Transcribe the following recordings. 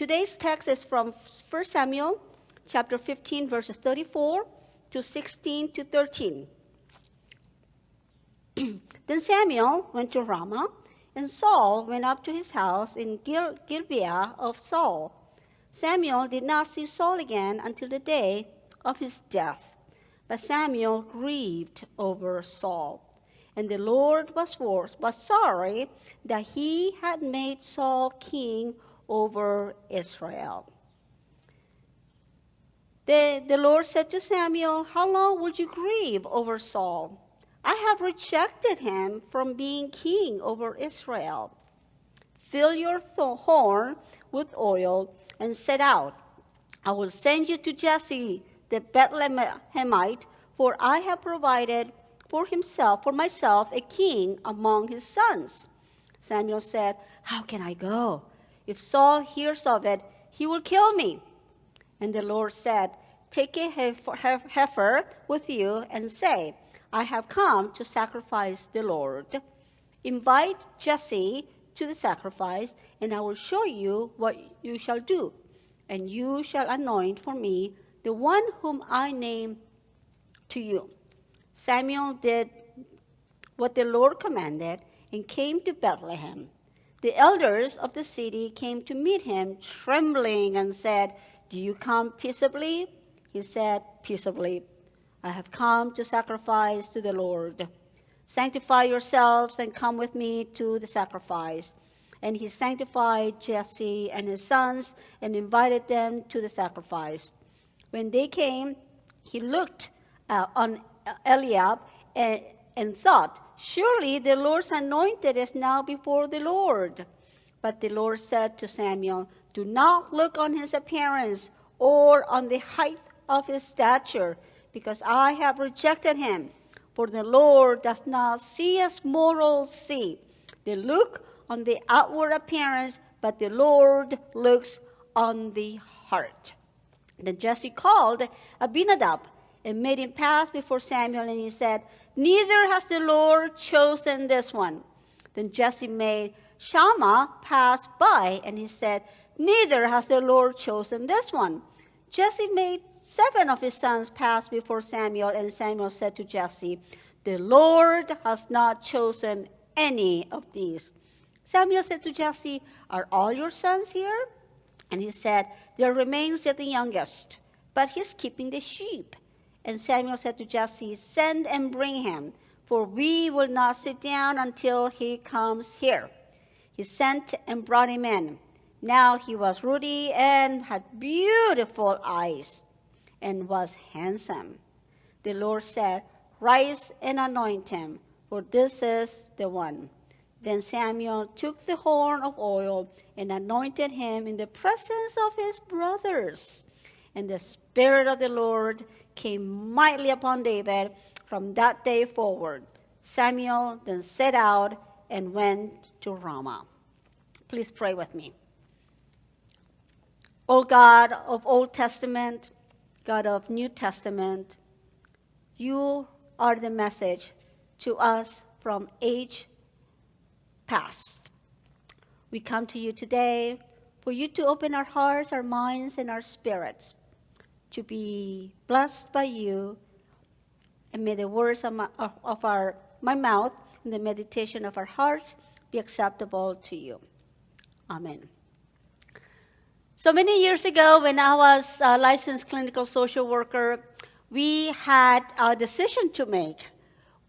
Today's text is from 1 Samuel chapter 15, verses 34 to 16 to 13. Then Samuel went to Ramah, and Saul went up to his house in Gibeah of Saul. Samuel did not see Saul again until the day of his death. But Samuel grieved over Saul. And the Lord was sorry that he had made Saul king over Israel. The Lord said to Samuel, "How long would you grieve over Saul? I have rejected him from being king over Israel. Fill your horn with oil and set out. I will send you to Jesse the Bethlehemite, for I have provided for myself a king among his sons." Samuel said, "How can I go? If Saul hears of it, he will kill me." And the Lord said, "Take a heifer with you and say, 'I have come to sacrifice the Lord.' Invite Jesse to the sacrifice, and I will show you what you shall do. And you shall anoint for me the one whom I name to you." Samuel did what the Lord commanded and came to Bethlehem. The elders of the city came to meet him, trembling, and said, "Do you come peaceably?" He said, "Peaceably. I have come to sacrifice to the Lord. Sanctify yourselves and come with me to the sacrifice." And he sanctified Jesse and his sons and invited them to the sacrifice. When they came, he looked on Eliab and thought, "Surely the Lord's anointed is now before the Lord." But the Lord said to Samuel, "Do not look on his appearance or on the height of his stature, because I have rejected him. For the Lord does not see as mortals see. They look on the outward appearance, but the Lord looks on the heart." Then Jesse called Abinadab and made him pass before Samuel, and he said, "Neither has the Lord chosen this one." Then Jesse made Shammah pass by, and he said, "Neither has the Lord chosen this one." Jesse made 7 of his sons pass before Samuel, and Samuel said to Jesse, "The Lord has not chosen any of these." Samuel said to Jesse, "Are all your sons here?" And he said, "There remains yet the youngest, but he's keeping the sheep." And Samuel said to Jesse, "Send and bring him, for we will not sit down until he comes here." He sent and brought him in. Now he was ruddy and had beautiful eyes and was handsome. The Lord said, "Rise and anoint him, for this is the one." Then Samuel took the horn of oil and anointed him in the presence of his brothers. And the Spirit of the Lord came mightily upon David from that day forward. Samuel then set out and went to Ramah. Please pray with me. O God of Old Testament, God of New Testament, you are the message to us from age past. We come to you today for you to open our hearts, our minds, and our spirits to be blessed by you, and may the words of my mouth and the meditation of our hearts be acceptable to you. Amen. So many years ago, when I was a licensed clinical social worker, we had a decision to make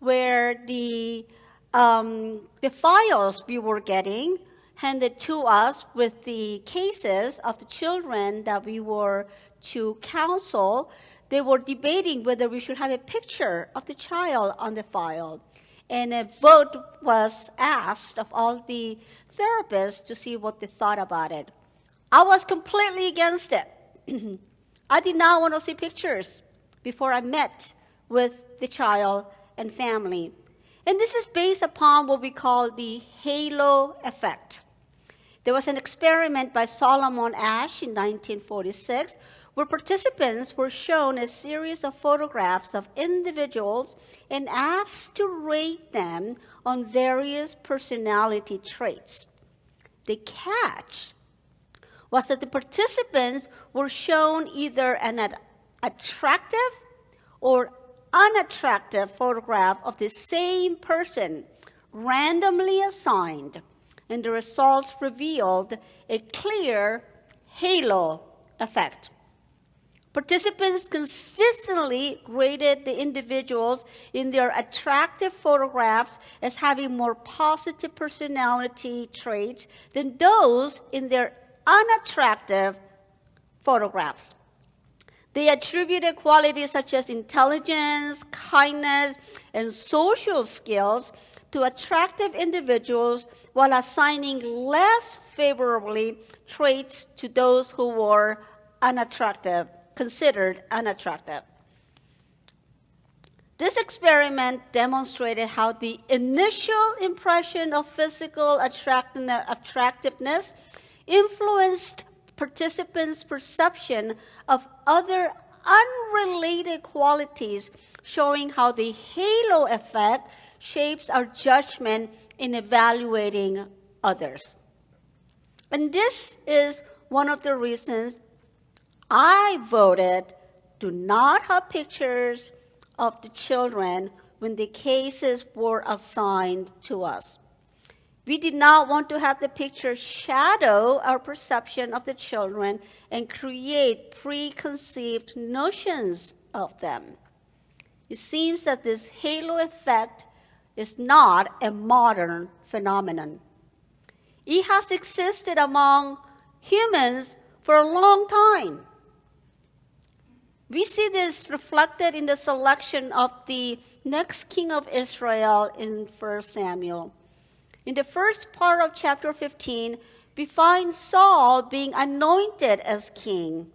where the files we were getting handed to us with the cases of the children that we were to counsel, they were debating whether we should have a picture of the child on the file. And a vote was asked of all the therapists to see what they thought about it. I was completely against it. I did not want to see pictures before I met with the child and family. And this is based upon what we call the halo effect. There was an experiment by Solomon Asch in 1946 where participants were shown a series of photographs of individuals and asked to rate them on various personality traits. The catch was that the participants were shown either an attractive or unattractive photograph of the same person, randomly assigned, and the results revealed a clear halo effect. Participants consistently rated the individuals in their attractive photographs as having more positive personality traits than those in their unattractive photographs. They attributed qualities such as intelligence, kindness, and social skills to attractive individuals while assigning less favorably traits to those who were unattractive, considered unattractive. This experiment demonstrated how the initial impression of physical attractiveness influenced participants' perception of other unrelated qualities, showing how the halo effect shapes our judgment in evaluating others. And this is one of the reasons I voted to not have pictures of the children when the cases were assigned to us. We did not want to have the picture shadow our perception of the children and create preconceived notions of them. It seems that this halo effect is not a modern phenomenon. It has existed among humans for a long time. We see this reflected in the selection of the next king of Israel in 1 Samuel. In the first part of chapter 15, we find Saul being anointed as king.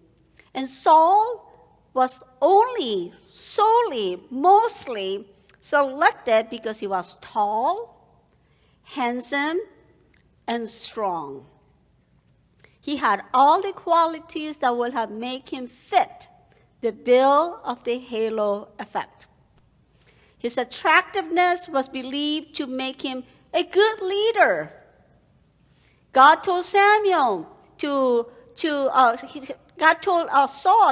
And Saul was mostly selected because he was tall, handsome, and strong. He had all the qualities that would have made him fit the bill of the halo effect. His attractiveness was believed to make him a good leader. God told Saul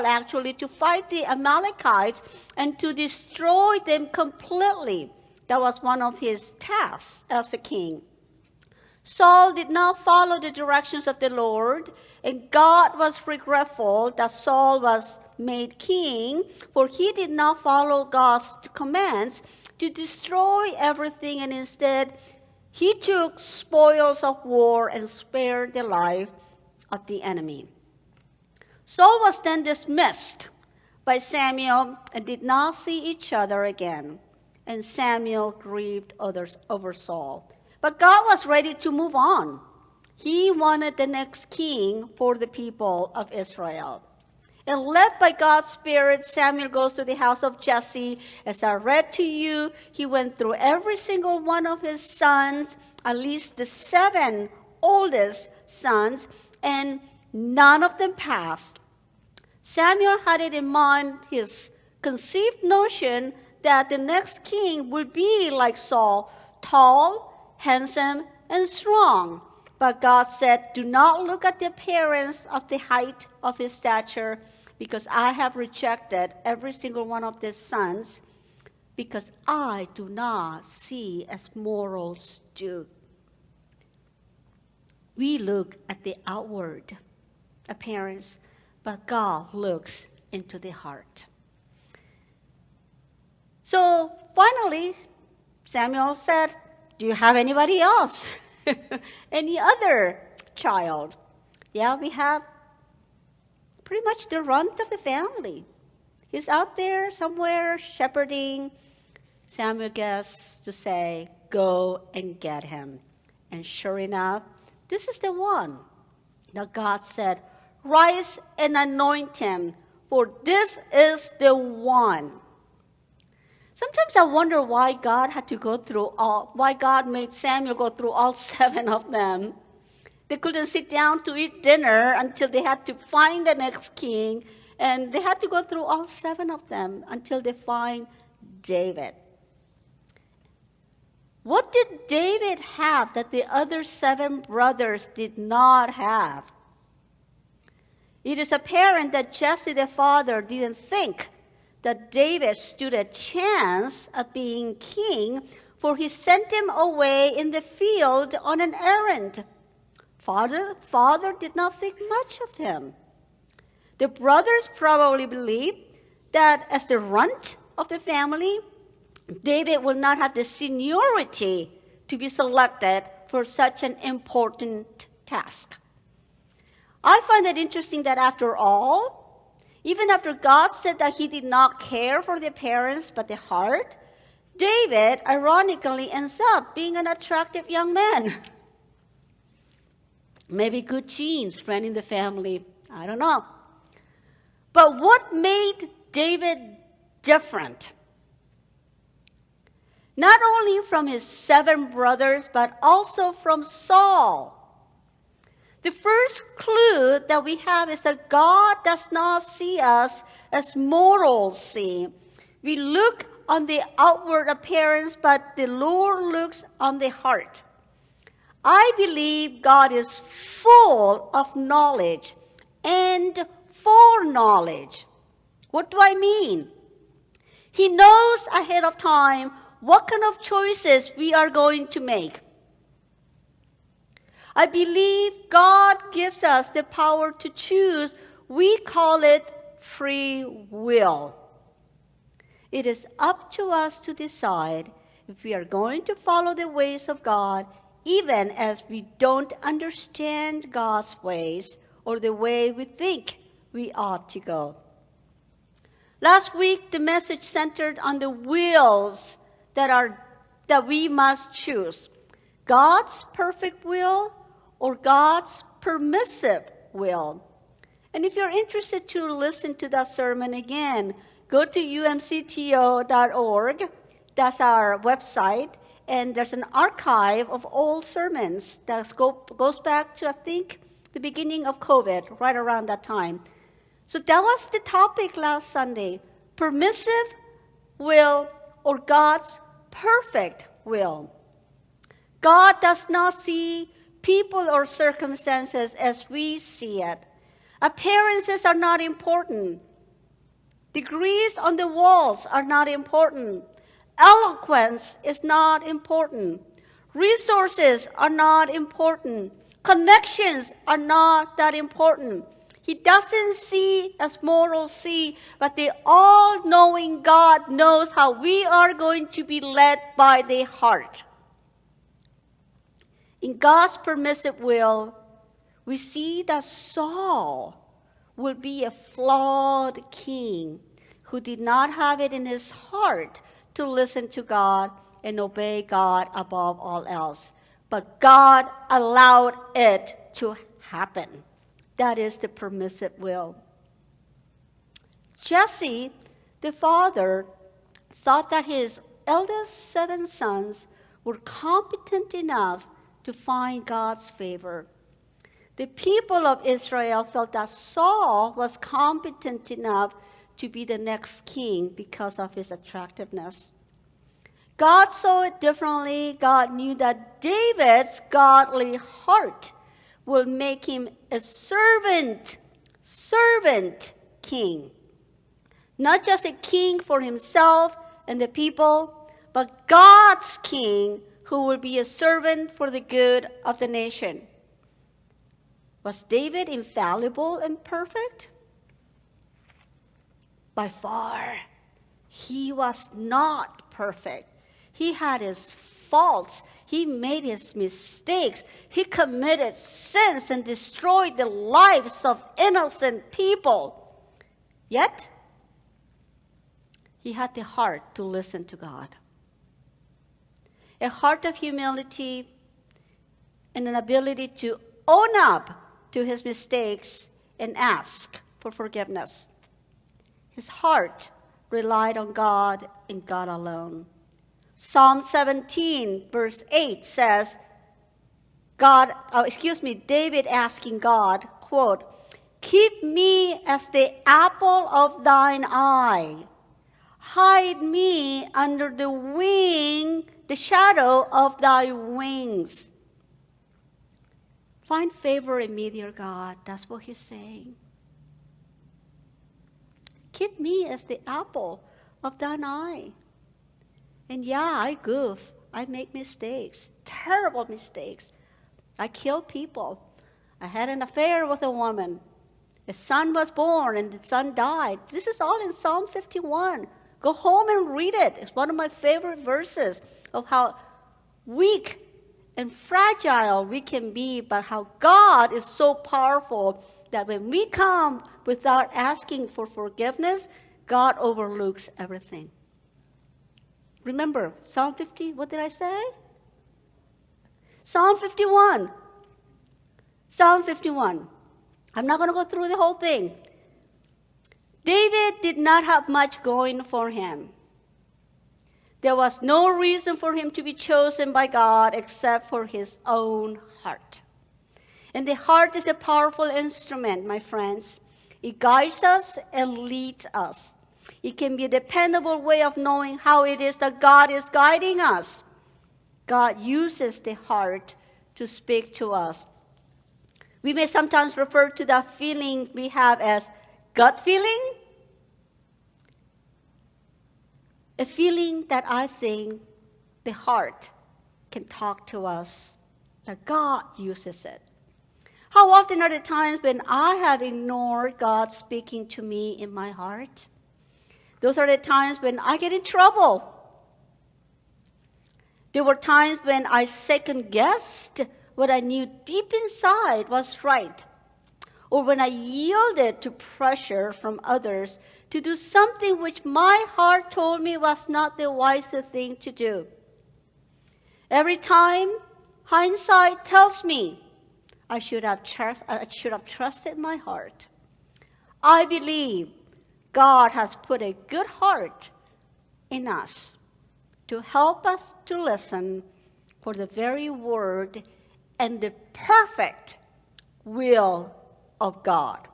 actually to fight the Amalekites and to destroy them completely. That was one of his tasks as a king. Saul did not follow the directions of the Lord, and God was regretful that Saul was made king, for he did not follow God's commands to destroy everything, and instead he took spoils of war and spared the life of the enemy. Saul was then dismissed by Samuel and did not see each other again, and Samuel grieved others over Saul. But God was ready to move on. He wanted the next king for the people of Israel. And led by God's Spirit, Samuel goes to the house of Jesse. As I read to you, he went through every single one of his sons, at least the 7 oldest sons, and none of them passed. Samuel had it in mind, his conceived notion that the next king would be like Saul, tall, handsome, and strong. But God said, do not look at the appearance of the height of his stature, because I have rejected every single one of these sons, because I do not see as mortals do. We look at the outward appearance, but God looks into the heart. So finally, Samuel said, do you have anybody else? Any other child? Yeah, we have pretty much the runt of the family. He's out there somewhere shepherding. Samuel gets to say, go and get him. And sure enough, this is the one. Now God said, rise and anoint him, for this is the one. Sometimes I wonder why God made Samuel go through all 7 of them. They couldn't sit down to eat dinner until they had to find the next king, and they had to go through all 7 of them until they find David. What did David have that the other 7 brothers did not have? It is apparent that Jesse the father didn't think that David stood a chance of being king, for he sent him away in the field on an errand. Father did not think much of him. The brothers probably believed that as the runt of the family, David would not have the seniority to be selected for such an important task. I find it interesting that after all, even after God said that he did not care for the appearance but the heart, David ironically ends up being an attractive young man. Maybe good genes ran in the family. I don't know. But what made David different? Not only from his 7 brothers, but also from Saul. The first clue that we have is that God does not see us as mortals see. We look on the outward appearance, but the Lord looks on the heart. I believe God is full of knowledge and foreknowledge. What do I mean? He knows ahead of time what kind of choices we are going to make. I believe God gives us the power to choose. We call it free will. It is up to us to decide if we are going to follow the ways of God, even as we don't understand God's ways or the way we think we ought to go. Last week, the message centered on the wills that we must choose. God's perfect will or God's permissive will. And if you're interested to listen to that sermon again, go to umcto.org. That's our website. And there's an archive of old sermons that goes back to, I think, the beginning of COVID, right around that time. So that was the topic last Sunday. Permissive will or God's perfect will. God does not see people or circumstances as we see it. Appearances are not important. Degrees on the walls are not important. Eloquence is not important. Resources are not important. Connections are not that important. He doesn't see as mortals see, but the all-knowing God knows how we are going to be led by the heart. In God's permissive will, we see that Saul will be a flawed king who did not have it in his heart to listen to God and obey God above all else. But God allowed it to happen. That is the permissive will. Jesse, the father, thought that his eldest 7 sons were competent enough to find God's favor. The people of Israel felt that Saul was competent enough to be the next king because of his attractiveness. God saw it differently. God knew that David's godly heart will make him a servant king. Not just a king for himself and the people, but God's king who will be a servant for the good of the nation. Was David infallible and perfect? By far, he was not perfect. He had his faults. He made his mistakes. He committed sins and destroyed the lives of innocent people. Yet, he had the heart to listen to God. A heart of humility and an ability to own up to his mistakes and ask for forgiveness. His heart relied on God and God alone. Psalm 17, verse 8 says, David asking God, quote, "Keep me as the apple of thine eye. Hide me under the shadow of thy wings." Find favor in me, dear God. That's what he's saying. Keep me as the apple of thine eye. And yeah, I goof. I make mistakes, terrible mistakes. I kill people. I had an affair with a woman. A son was born and the son died. This is all in Psalm 51. Go home and read it. It's one of my favorite verses of how weak and fragile we can be, but how God is so powerful that when we come without asking for forgiveness, God overlooks everything. Remember, Psalm 50, what did I say? Psalm 51. Psalm 51. I'm not going to go through the whole thing. David did not have much going for him. There was no reason for him to be chosen by God except for his own heart. And the heart is a powerful instrument, my friends. It guides us and leads us. It can be a dependable way of knowing how it is that God is guiding us. God uses the heart to speak to us. We may sometimes refer to that feeling we have as gut feeling. A feeling that I think the heart can talk to us, that God uses it. How often are the times when I have ignored God speaking to me in my heart? Those are the times when I get in trouble. There were times when I second-guessed what I knew deep inside was right, or when I yielded to pressure from others to do something which my heart told me was not the wisest thing to do. Every time, hindsight tells me I should have trusted my heart. I believe God has put a good heart in us to help us to listen for the very word and the perfect will of God.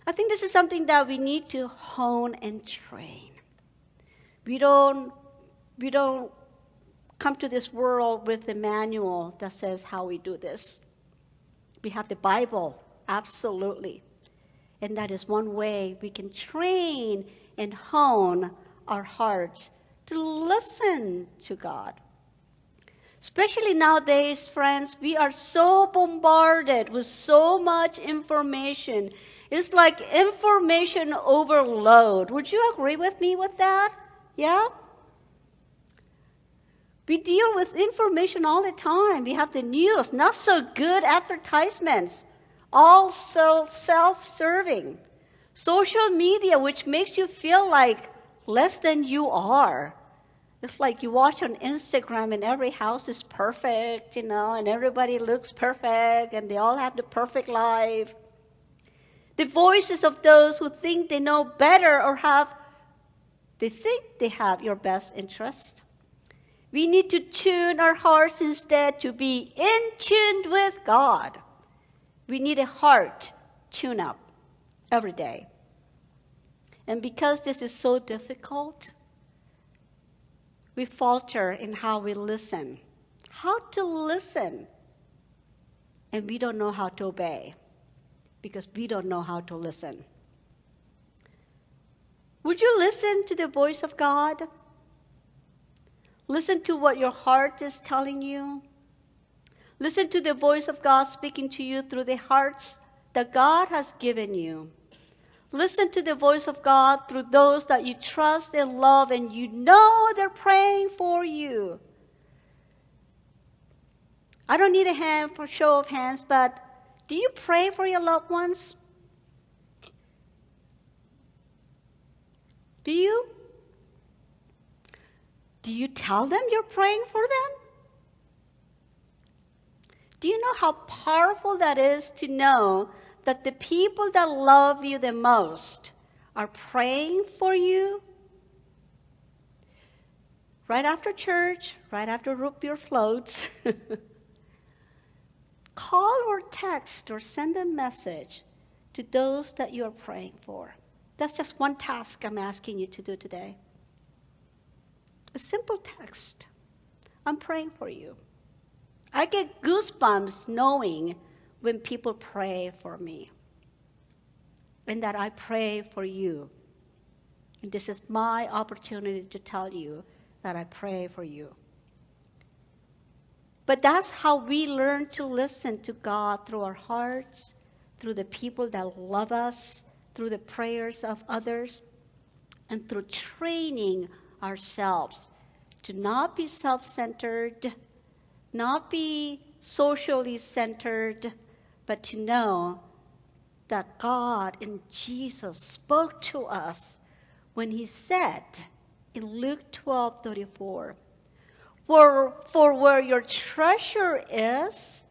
I think this is something that we need to hone and train. We don't come to this world with a manual that says how we do this. We have the Bible, absolutely. And that is one way we can train and hone our hearts to listen to God. Especially nowadays, friends, we are so bombarded with so much information. It's like information overload. Would you agree with me with that? Yeah? We deal with information all the time. We have the news, not so good advertisements, all so self-serving. Social media, which makes you feel like less than you are. It's like you watch on Instagram and every house is perfect, and everybody looks perfect and they all have the perfect life. The voices of those who think they know better or they think they have your best interest. We need to tune our hearts instead to be in tune with God. We need a heart tune-up every day. And because this is so difficult, we falter in how we listen. How to listen. And we don't know how to obey because we don't know how to listen. Would you listen to the voice of God? Listen to what your heart is telling you. Listen to the voice of God speaking to you through the hearts that God has given you. Listen to the voice of God through those that you trust and love and you know they're praying for you. I don't need a show of hands, but do you pray for your loved ones? Do you? Do you tell them you're praying for them? Do you know how powerful that is to know that the people that love you the most are praying for you? Right after church, right after root beer floats, call or text or send a message to those that you are praying for. That's just one task I'm asking you to do today. A simple text. I'm praying for you. I get goosebumps knowing when people pray for me. and that I pray for you. And this is my opportunity to tell you that I pray for you. But that's how we learn to listen to God, through our hearts, through the people that love us, through the prayers of others, and through training ourselves to not be self-centered, not be socially centered, but to know that God and Jesus spoke to us when he said in Luke 12:34, For where your treasure is,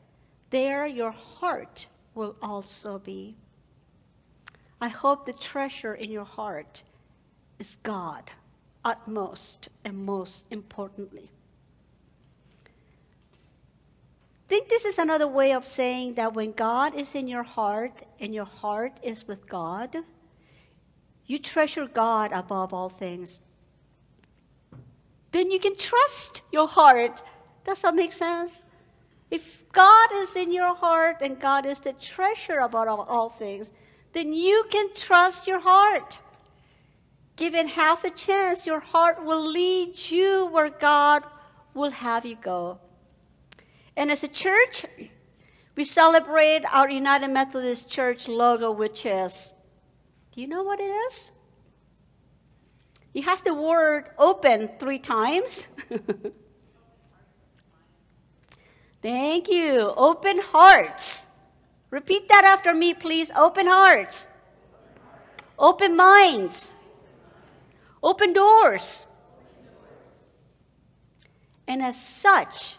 there your heart will also be. I hope the treasure in your heart is God, utmost and most importantly. I think this is another way of saying that when God is in your heart and your heart is with God, you treasure God above all things. Then you can trust your heart. Does that make sense? If God is in your heart and God is the treasure above all things, then you can trust your heart. Given half a chance, your heart will lead you where God will have you go. And as a church, we celebrate our United Methodist Church logo, which is, do you know what it is? It has the word open 3 times. Thank you. Open hearts. Repeat that after me, please. Open hearts. Open minds. Open doors. And as such,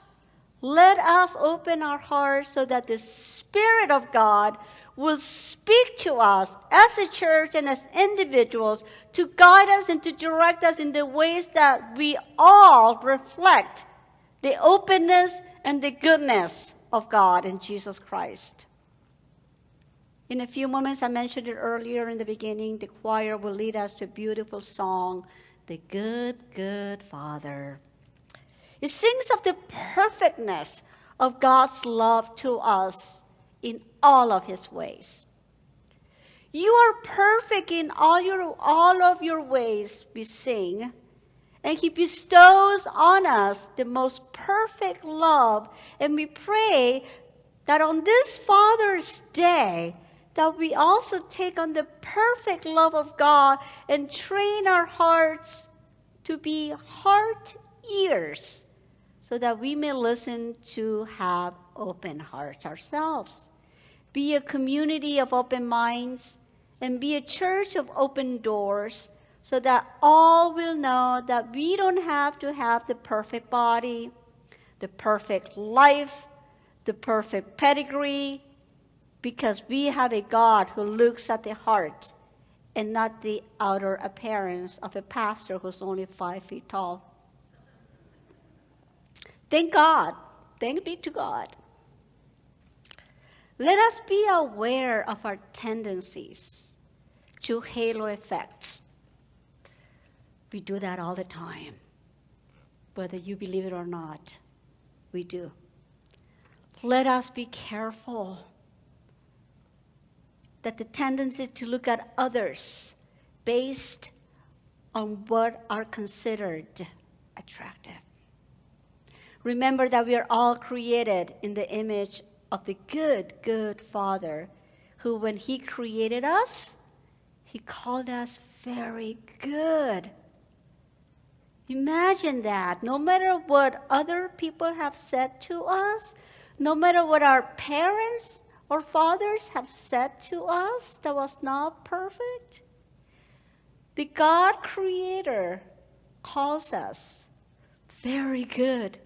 let us open our hearts so that the Spirit of God will speak to us as a church and as individuals to guide us and to direct us in the ways that we all reflect the openness and the goodness of God in Jesus Christ. In a few moments, I mentioned it earlier in the beginning, the choir will lead us to a beautiful song, The Good, Good Father. It sings of the perfectness of God's love to us in all of his ways. You are perfect in all of your ways, we sing, and he bestows on us the most perfect love. And we pray that on this Father's Day, that we also take on the perfect love of God and train our hearts to be heart ears, so that we may listen to have open hearts ourselves. Be a community of open minds, and be a church of open doors, so that all will know that we don't have to have the perfect body, the perfect life, the perfect pedigree, because we have a God who looks at the heart and not the outer appearance of a pastor who's only 5 feet tall. Thank God. Thank be to God. Let us be aware of our tendencies to halo effects. We do that all the time. Whether you believe it or not, we do. Let us be careful that the tendency to look at others based on what are considered attractive. Remember that we are all created in the image of the good, good Father, who when he created us, he called us very good. Imagine that. No matter what other people have said to us, no matter what our parents or fathers have said to us that was not perfect, the God Creator calls us very good.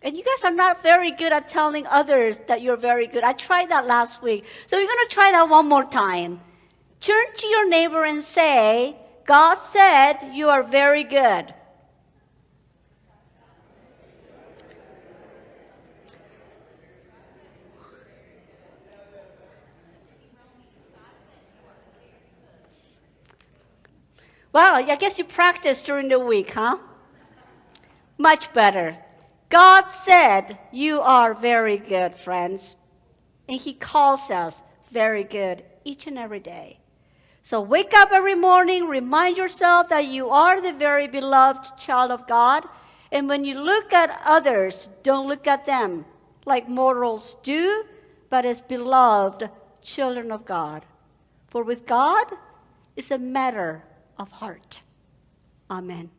And you guys are not very good at telling others that you're very good. I tried that last week. So we're going to try that one more time. Turn to your neighbor and say, God said you are very good. Well, I guess you practiced during the week, huh? Much better. God said you are very good, friends. And he calls us very good, each and every day. So wake up every morning, remind yourself that you are the very beloved child of God. And when you look at others, don't look at them like mortals do, but as beloved children of God. For with God, it's a matter of heart. Amen.